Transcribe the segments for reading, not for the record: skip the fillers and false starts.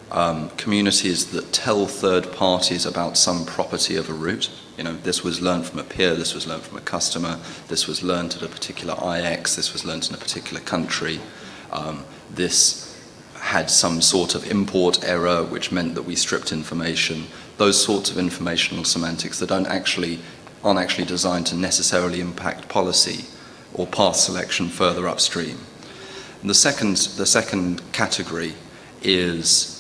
communities that tell third parties about some property of a route. This was learned from a peer, this was learned from a customer, this was learned at a particular IX, this was learned in a particular country. This had some sort of import error, which meant that we stripped information. Those sorts of informational semantics that aren't actually designed to necessarily impact policy or path selection further upstream. And the second category is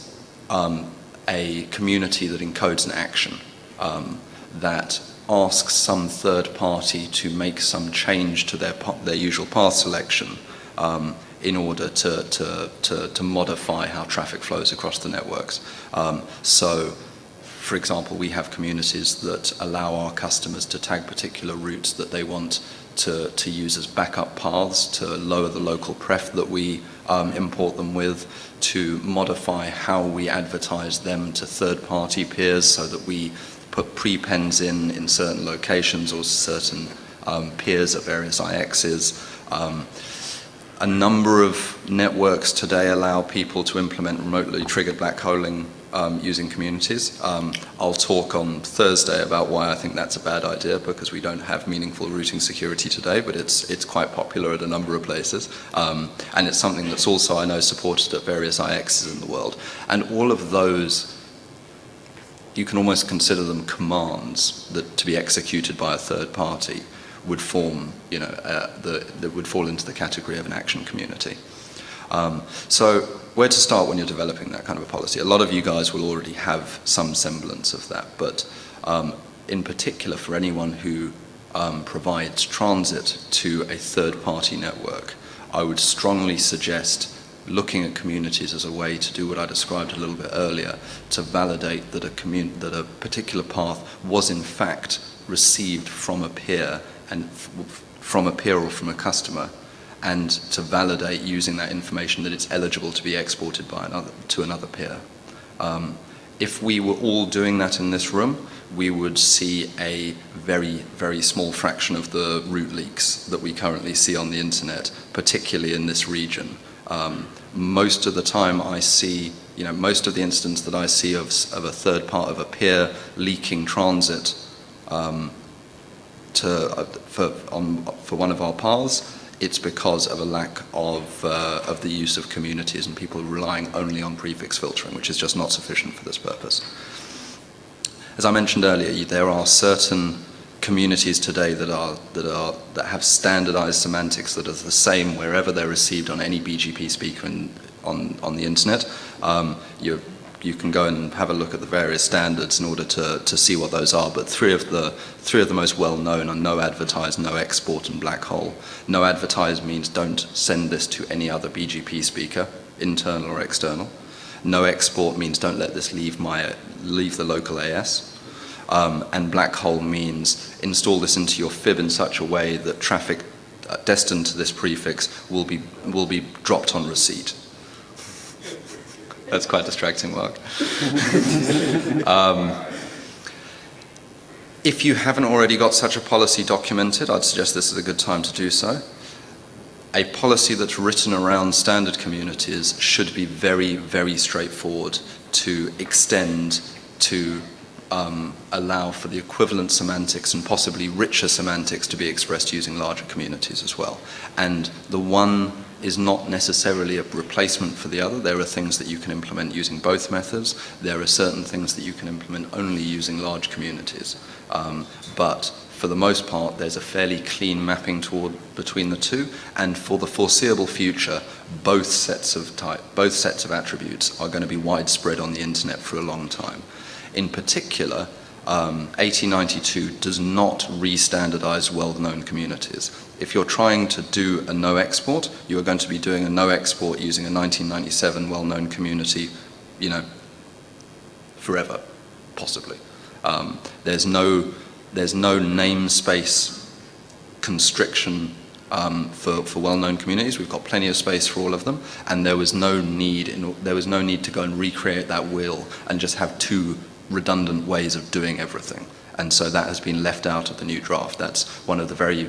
a community that encodes an action that asks some third party to make some change to their usual path selection in order to modify how traffic flows across the networks. So, for example, we have communities that allow our customers to tag particular routes that they want to use as backup paths to lower the local pref that we import them with, to modify how we advertise them to third-party peers so that we put prepends in certain locations or certain peers at various IXs. A number of networks today allow people to implement remotely triggered black holing using communities. I'll talk on Thursday about why I think that's a bad idea, because we don't have meaningful routing security today, but it's quite popular at a number of places. And it's something that's also, I know, supported at various IXs in the world. And all of those, you can almost consider them commands that to be executed by a third party would form, that would fall into the category of an action community. So where to start when you're developing that kind of a policy? A lot of you guys will already have some semblance of that, but in particular for anyone who provides transit to a third-party network, I would strongly suggest looking at communities as a way to do what I described a little bit earlier, to validate that a particular path was in fact received from a peer and from a peer or from a customer, and to validate using that information that it's eligible to be exported to another peer. If we were all doing that in this room, we would see a very, very small fraction of the route leaks that we currently see on the internet, particularly in this region. Most of the time I see, most of the instances that I see of a third part of a peer leaking transit for one of our paths, it's because of a lack of the use of communities and people relying only on prefix filtering, which is just not sufficient for this purpose. As I mentioned earlier, there are certain communities today that have standardized semantics that are the same wherever they're received on any BGP speaker on the internet. You can go and have a look at the various standards in order to see what those are, but three of the most well-known are no advertise, no export, and black hole. No advertise means don't send this to any other BGP speaker, internal or external. No export means don't let this leave the local AS. And black hole means install this into your FIB in such a way that traffic destined to this prefix will be dropped on receipt. That's quite distracting, Mark. If you haven't already got such a policy documented, I'd suggest this is a good time to do so. A policy that's written around standard communities should be very, very straightforward to extend to allow for the equivalent semantics and possibly richer semantics to be expressed using larger communities as well. And the one is not necessarily a replacement for the other. There are things that you can implement using both methods. There are certain things that you can implement only using large communities. But for the most part, there's a fairly clean mapping between the two, and for the foreseeable future, both sets of attributes are going to be widespread on the internet for a long time. In particular, 1892 does not re-standardize well-known communities. If you're trying to do a no export, you are going to be doing a no export using a 1997 well-known community, forever, possibly. There's no namespace constriction for well-known communities. We've got plenty of space for all of them, and there was no need to go and recreate that wheel and just have two redundant ways of doing everything. And so that has been left out of the new draft. That's one of the very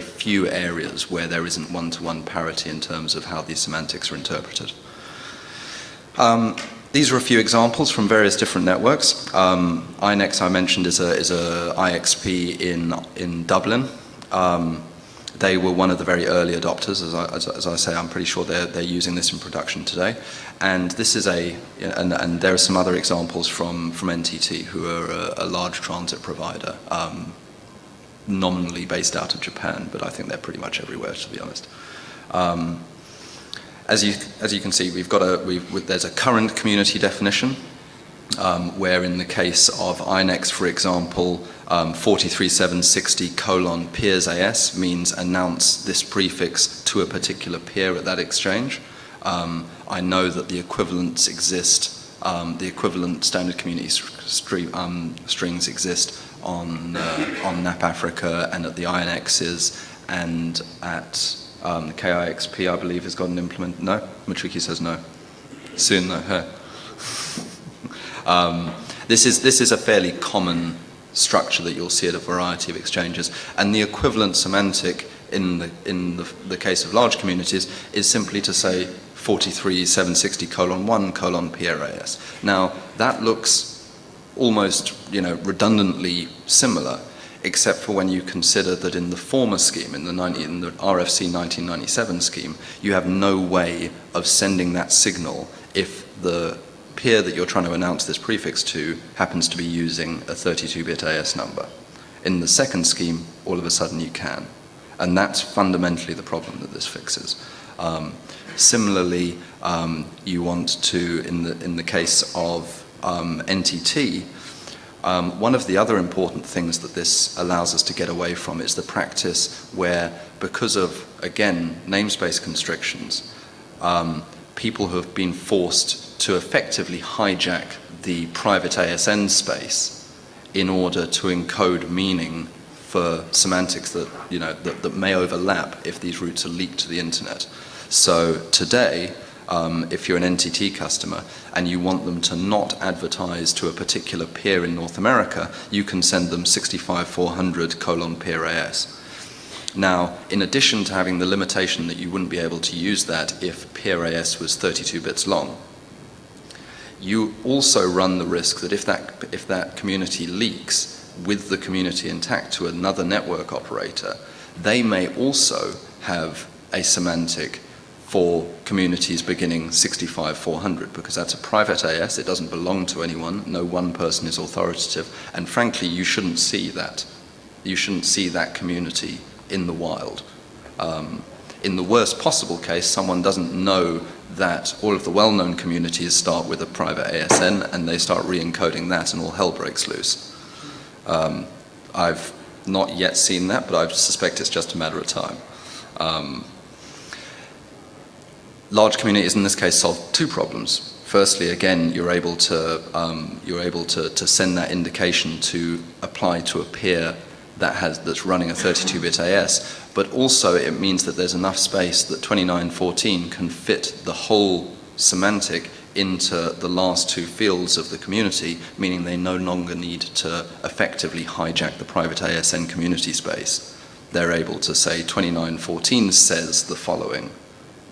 few areas where there isn't one-to-one parity in terms of how these semantics are interpreted. These are a few examples from various different networks. INEX, I mentioned, is a IXP in Dublin. They were one of the very early adopters, as I say. I'm pretty sure they're using this in production today. And this is and there are some other examples from NTT, who are a large transit provider, nominally based out of Japan, but I think they're pretty much everywhere, to be honest. As you can see, there's a current community definition, where in the case of INEX, for example, 43760 : peers AS means announce this prefix to a particular peer at that exchange. I know that the equivalents exist, the equivalent standard community strings exist on NAP Africa and at the INXs, and at the KIXP, I believe, has got an implement. No? Matriki says no. Soon, though. This is a fairly common structure that you'll see at a variety of exchanges, and the equivalent semantic in the case of large communities is simply to say 43760:1: peer AS. Now that looks almost redundantly similar, except for when you consider that in the former scheme, in the RFC 1997 scheme, you have no way of sending that signal if the peer that you're trying to announce this prefix to happens to be using a 32-bit AS number. In the second scheme, all of a sudden you can. And that's fundamentally the problem that this fixes. Similarly, you want to, in the case of NTT, one of the other important things that this allows us to get away from is the practice where, because of, again, namespace constrictions, people who have been forced to effectively hijack the private ASN space in order to encode meaning for semantics that may overlap if these routes are leaked to the internet. So today, if you're an NTT customer and you want them to not advertise to a particular peer in North America, you can send them 65400: peer AS. Now, in addition to having the limitation that you wouldn't be able to use that if peer AS was 32 bits long, you also run the risk that if that community leaks with the community intact to another network operator, they may also have a semantic for communities beginning 65400, because that's a private AS, it doesn't belong to anyone, no one person is authoritative, and frankly, you shouldn't see that. You shouldn't see that community in the wild. In the worst possible case, someone doesn't know that all of the well-known communities start with a private ASN and they start re-encoding that and all hell breaks loose. I've not yet seen that, but I suspect it's just a matter of time. Large communities in this case solve two problems. Firstly, again, you're able to send that indication to apply to a peer that's running a 32-bit AS, but also it means that there's enough space that 2914 can fit the whole semantic into the last two fields of the community, meaning they no longer need to effectively hijack the private ASN community space. They're able to say 2914 says the following,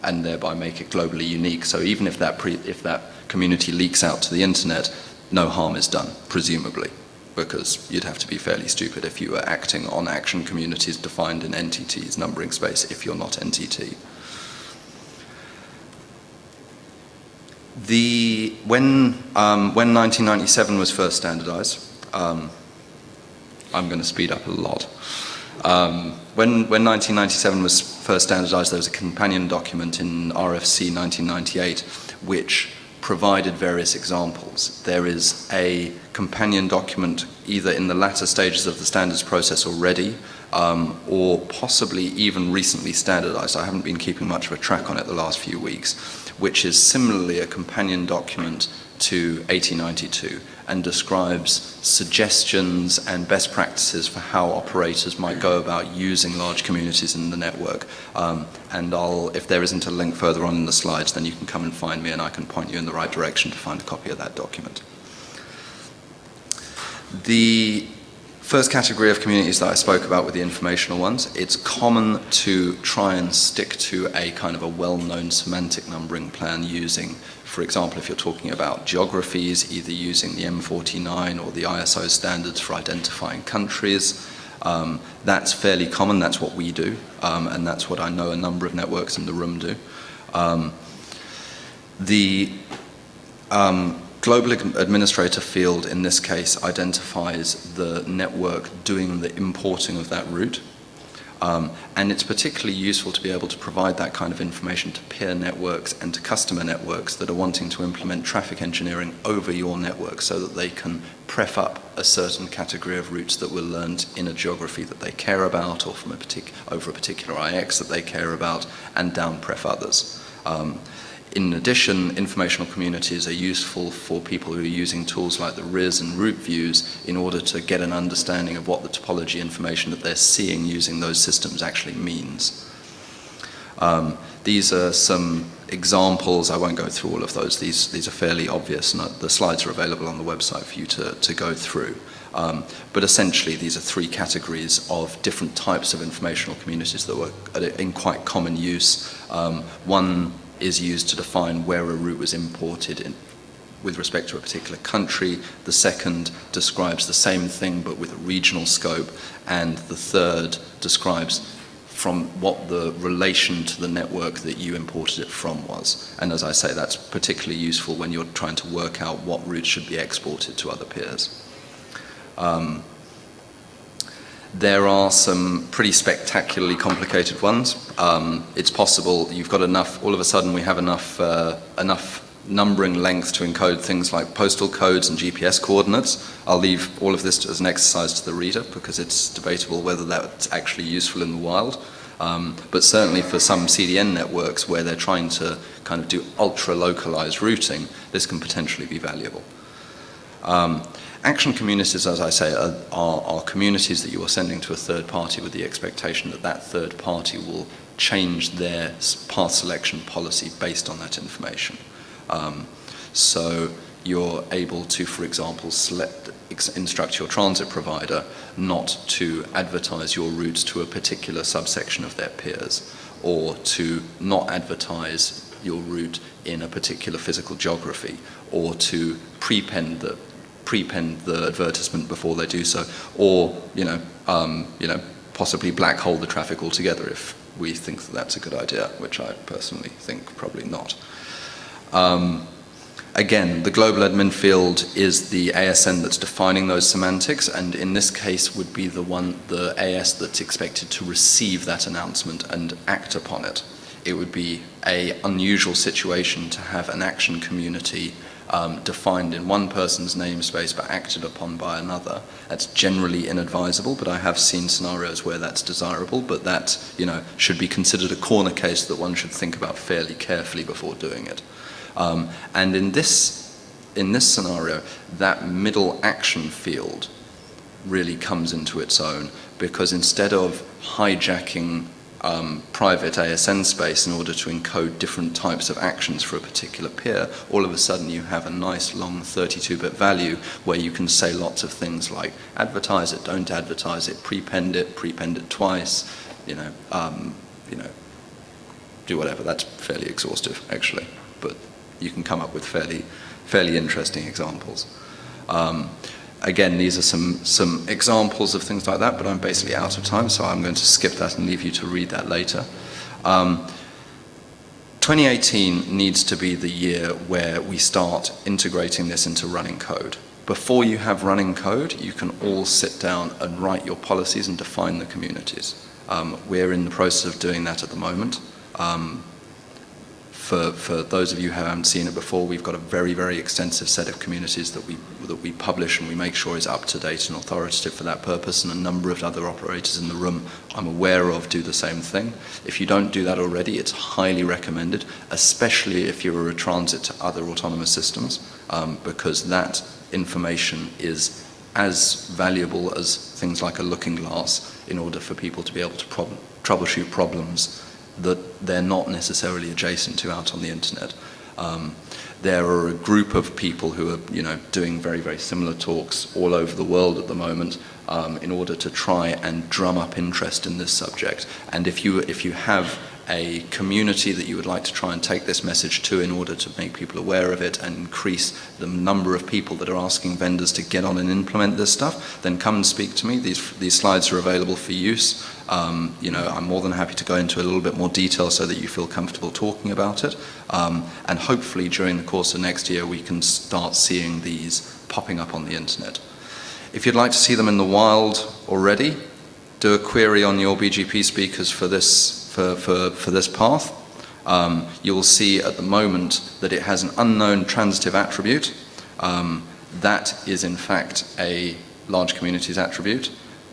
and thereby make it globally unique. So even if that community leaks out to the internet, no harm is done, presumably, because you'd have to be fairly stupid if you were acting on action communities defined in NTT's numbering space if you're not NTT. When 1997 was first standardized, I'm going to speed up a lot. When 1997 was first standardized, there was a companion document in RFC 1998 which provided various examples. There is a companion document either in the latter stages of the standards process already, or possibly even recently standardized. I haven't been keeping much of a track on it the last few weeks, which is similarly a companion document to 8092 and describes suggestions and best practices for how operators might go about using large communities in the network. And if there isn't a link further on in the slides, then you can come and find me and I can point you in the right direction to find a copy of that document. First category of communities that I spoke about were the informational ones. It's common to try and stick to a kind of a well-known semantic numbering plan using, for example, if you're talking about geographies, either using the M49 or the ISO standards for identifying countries. That's fairly common, that's what we do, and that's what I know a number of networks in the room do. The global administrator field, in this case, identifies the network doing the importing of that route. And it's particularly useful to be able to provide that kind of information to peer networks and to customer networks that are wanting to implement traffic engineering over your network so that they can pref up a certain category of routes that were learned in a geography that they care about or from over a particular IX that they care about, and down pref others. In addition, informational communities are useful for people who are using tools like the RIS and route views in order to get an understanding of what the topology information that they're seeing using those systems actually means. These are some examples. I won't go through all of those. These are fairly obvious, and the slides are available on the website for you to go through. But essentially, these are three categories of different types of informational communities that were in quite common use. One is used to define where a route was imported with respect to a particular country. The second describes the same thing but with a regional scope. And the third describes from what the relation to the network that you imported it from was. And as I say, that's particularly useful when you're trying to work out what routes should be exported to other peers. There are some pretty spectacularly complicated ones. It's possible you've got enough, all of a sudden we have enough numbering length to encode things like postal codes and GPS coordinates. I'll leave all of this as an exercise to the reader because it's debatable whether that's actually useful in the wild. But certainly for some CDN networks where they're trying to kind of do ultra-localized routing, this can potentially be valuable. Action communities, as I say, are communities that you are sending to a third party with the expectation that that third party will change their path selection policy based on that information. So you're able to, for example, instruct your transit provider not to advertise your routes to a particular subsection of their peers, or to not advertise your route in a particular physical geography, or to prepend the advertisement before they do so, or possibly black hole the traffic altogether if we think that that's a good idea, which I personally think probably not. Again, the global admin field is the ASN that's defining those semantics, and in this case would be the AS that's expected to receive that announcement and act upon it. It would be an unusual situation to have an action community defined in one person's namespace but acted upon by another. That's generally inadvisable, but I have seen scenarios where that's desirable, but that should be considered a corner case that one should think about fairly carefully before doing it. And in this scenario, that middle action field really comes into its own, because instead of hijacking private ASN space in order to encode different types of actions for a particular peer, all of a sudden you have a nice long 32-bit value where you can say lots of things like advertise it, don't advertise it, prepend it twice, do whatever. That's fairly exhaustive actually, but you can come up with fairly interesting examples. Again, these are some examples of things like that, but I'm basically out of time, so I'm going to skip that and leave you to read that later. 2018 needs to be the year where we start integrating this into running code. Before you have running code, you can all sit down and write your policies and define the communities. We're in the process of doing that at the moment. For those of you who haven't seen it before, we've got a very, very extensive set of communities that we publish and we make sure is up to date and authoritative for that purpose, and a number of other operators in the room I'm aware of do the same thing. If you don't do that already, it's highly recommended, especially if you're a transit to other autonomous systems, because that information is as valuable as things like a looking glass in order for people to be able to troubleshoot problems that they're not necessarily adjacent to out on the internet. There are a group of people who are, doing very, very similar talks all over the world at the moment in order to try and drum up interest in this subject. And if you have a community that you would like to try and take this message to in order to make people aware of it and increase the number of people that are asking vendors to get on and implement this stuff, then come and speak to me. These slides are available for use. I'm more than happy to go into a little bit more detail so that you feel comfortable talking about it. And hopefully during the course of next year we can start seeing these popping up on the internet. If you'd like to see them in the wild already, do a query on your BGP speakers for this path. You will see at the moment that it has an unknown transitive attribute. That is in fact a large communities attribute.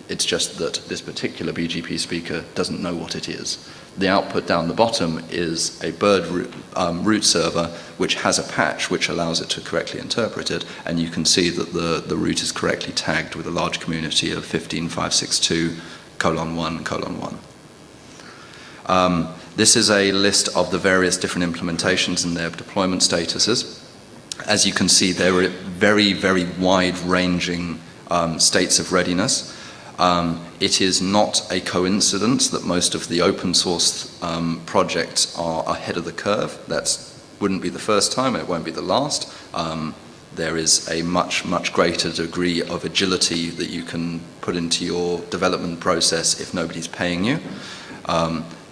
It's just that this particular BGP speaker doesn't know what it is. The output down the bottom is a bird root server which has a patch which allows it to correctly interpret it, and you can see that the root is correctly tagged with a large community of 15562:1:1. This is a list of the various different implementations and their deployment statuses. As you can see, there are very, very wide-ranging states of readiness. It is not a coincidence that most of the open source projects are ahead of the curve. That wouldn't be the first time, it won't be the last. There is a much, much greater degree of agility that you can put into your development process if nobody's paying you.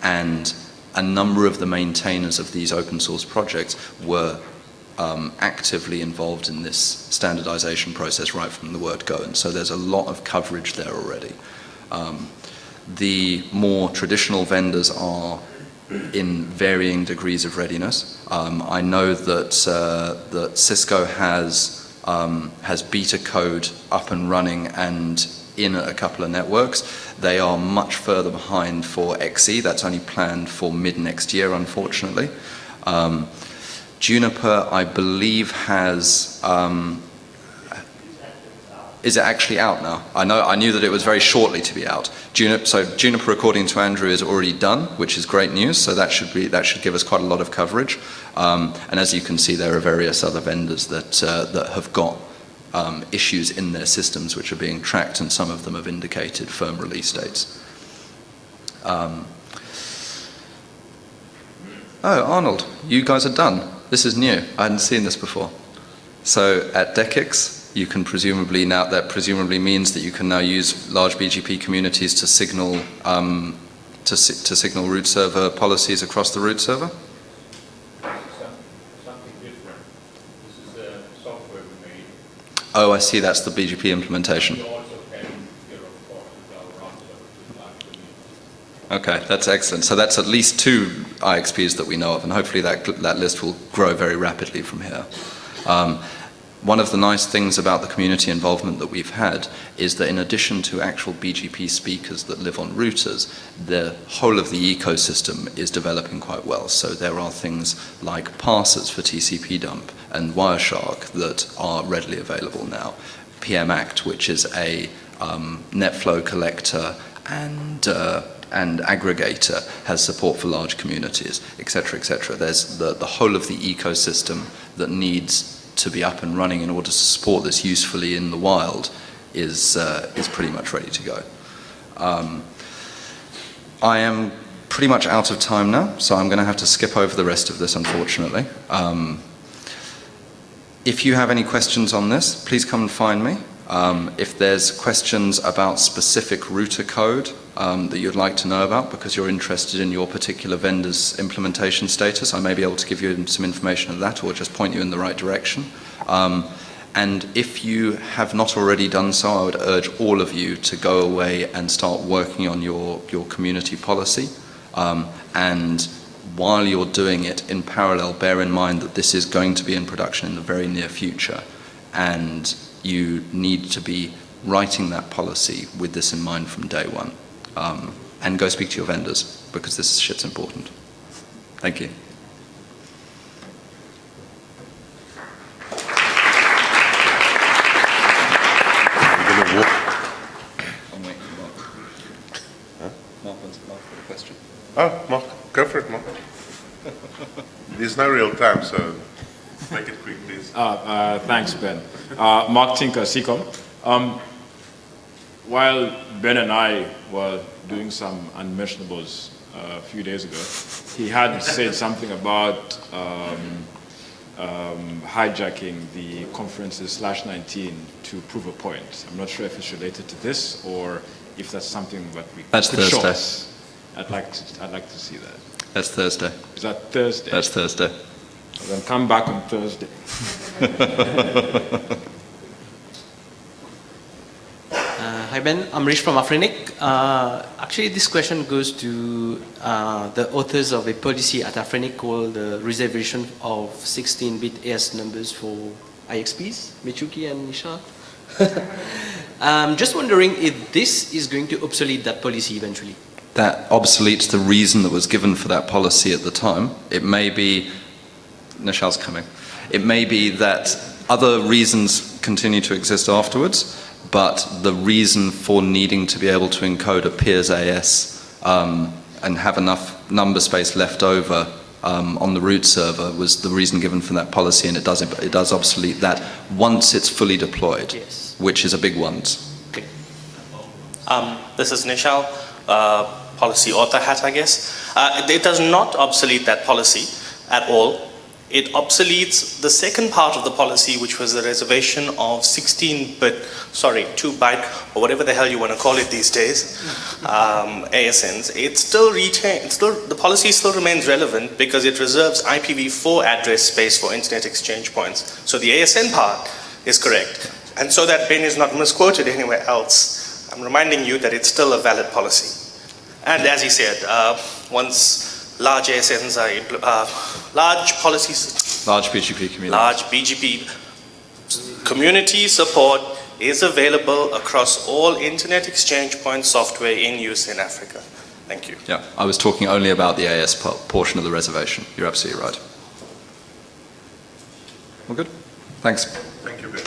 And a number of the maintainers of these open source projects were actively involved in this standardization process right from the word go, and so there's a lot of coverage there already. The more traditional vendors are in varying degrees of readiness. I know that Cisco has beta code up and running and in a couple of networks. They are much further behind for XE. That's only planned for mid next year, unfortunately. Juniper, I believe, has. Is it actually out now? I knew that it was very shortly to be out. Juniper, according to Andrew, is already done, which is great news. So that should give us quite a lot of coverage. And as you can see, there are various other vendors that have got issues in their systems which are being tracked, and some of them have indicated firm release dates. Oh, Arnold, you guys are done. This is new. I hadn't seen this before. So at DECIX, you can presumably now, that presumably means that you can now use large BGP communities to signal to signal root server policies across the root server. Something different. This is the software we made. Oh, I see. That's the BGP implementation. You also can get a report with our run server. Okay, that's excellent. So that's at least 2 IXPs that we know of, and hopefully that list will grow very rapidly from here. One of the nice things about the community involvement that we've had is that in addition to actual BGP speakers that live on routers, the whole of the ecosystem is developing quite well. So there are things like parsers for TCP dump and Wireshark that are readily available now. PMACT, which is a NetFlow collector and aggregator, has support for large communities, etc., etc. There's the whole of the ecosystem that needs to be up and running in order to support this usefully in the wild is pretty much ready to go. I am pretty much out of time now, so I'm going to have to skip over the rest of this, unfortunately. If you have any questions on this, please come and find me. If there's questions about specific router code that you'd like to know about because you're interested in your particular vendor's implementation status, I may be able to give you some information of that or just point you in the right direction. And if you have not already done so, I would urge all of you to go away and start working on your community policy. And while you're doing it, in parallel, bear in mind that this is going to be in production in the very near future. And you need to be writing that policy with this in mind from day one. And go speak to your vendors, because this shit's important. Thank you. I'm waiting for Mark. Huh? Mark wants a question. Oh, Mark, go for it, Mark. There's no real time, so please. Thanks, Ben. Mark Tinker, CCOM. While Ben and I were doing some unmentionables a few days ago, he had said something about hijacking the conferences /19 to prove a point. I'm not sure if it's related to this or if that's something that we That's could show Thursday. us. I'd like to see that. That's Thursday. Is that Thursday? That's Thursday. Then come back on Thursday. Hi Ben, I'm Rich from Afrinic. Actually, this question goes to the authors of a policy at Afrinic called the reservation of 16-bit AS numbers for IXPs, Michuki and Nisha. I'm just wondering if this is going to obsolete that policy eventually. That obsoletes the reason that was given for that policy at the time. It may be, Nishal's coming, it may be that other reasons continue to exist afterwards, but the reason for needing to be able to encode a peer's AS and have enough number space left over on the root server was the reason given for that policy, and it does obsolete that once it's fully deployed, Yes. which is a big once. Okay. This is Nishal, policy author hat, I guess. It does not obsolete that policy at all. It obsoletes the second part of the policy, which was the reservation of 2-byte, or whatever the hell you want to call it these days, ASNs. The policy still remains relevant because it reserves IPv4 address space for internet exchange points. So the ASN part is correct. And so that Ben is not misquoted anywhere else, I'm reminding you that it's still a valid policy. And as he said, once large ASNs are large policies, Large BGP community. large BGP community support is available across all internet exchange point software in use in Africa. Thank you. Yeah, I was talking only about the AS portion of the reservation. You're absolutely right. All good? Thanks. Thank you, Ben.